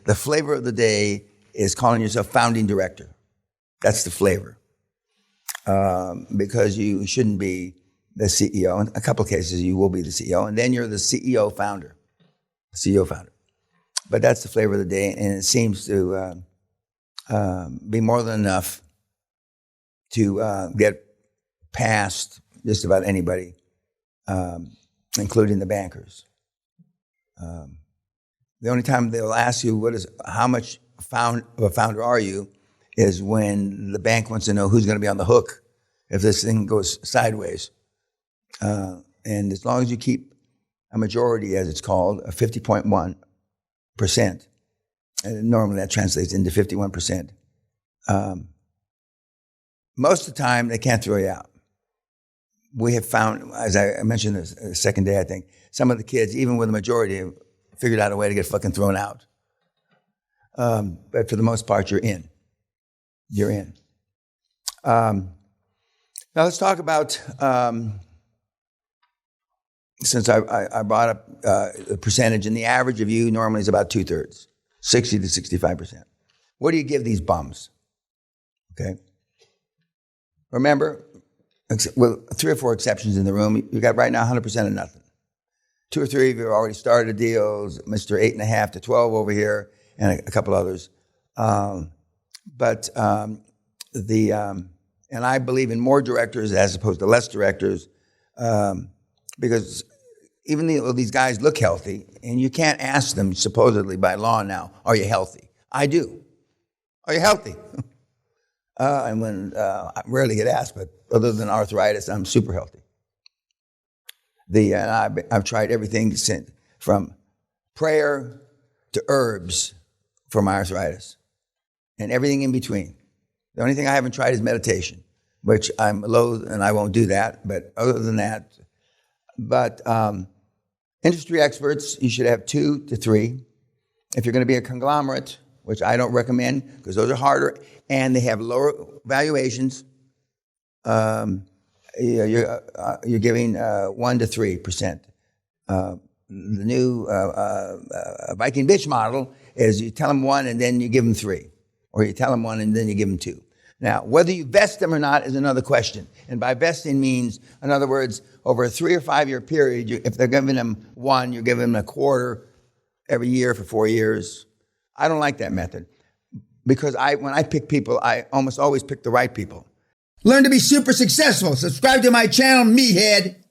the flavor of the day is calling yourself founding director. That's the flavor. Because you shouldn't be the CEO. In a couple of cases, you will be the CEO, and then you're the CEO founder. But that's the flavor of the day, and it seems to be more than enough to get past just about anybody, including the bankers. The only time they'll ask you how much of a founder are you is when the bank wants to know who's going to be on the hook if this thing goes sideways. And as long as you keep a majority, as it's called, of 50.1%, and normally that translates into 51%, most of the time they can't throw you out. We have found, as I mentioned the second day, I think, some of the kids, even with a majority, have figured out a way to get fucking thrown out. But for the most part, you're in. You're in. Now let's talk about, since I brought up the percentage, and the average of you normally is about 2/3, 60 to 65%. What do you give these bums? Okay. Remember, with 3 or 4 exceptions in the room, you got right now 100% of nothing. 2 or 3 of you have already started deals, Mr. 8.5 to 12 over here, and a couple others. And I believe in more directors as opposed to less directors, because even though these guys look healthy, and you can't ask them supposedly by law now, are you healthy? I do. Are you healthy? And when I rarely get asked, but other than arthritis, I'm super healthy. I've tried everything from prayer to herbs for my arthritis, and everything in between. The only thing I haven't tried is meditation, which I'm loath and I won't do that. But other than that, industry experts, you should have 2 to 3. If you're going to be a conglomerate, which I don't recommend because those are harder and they have lower valuations, you're giving 1 to 3%. The new Viking bitch model is you tell them 1 and then you give them 3. Or you tell them 1 and then you give them 2. Now, whether you vest them or not is another question. And by vesting means, in other words, over a 3 or 5 year period, if they're giving them 1, you're giving them a quarter every year for 4 years. I don't like that method because when I pick people, I almost always pick the right people. Learn to be super successful. Subscribe to my channel, meathead.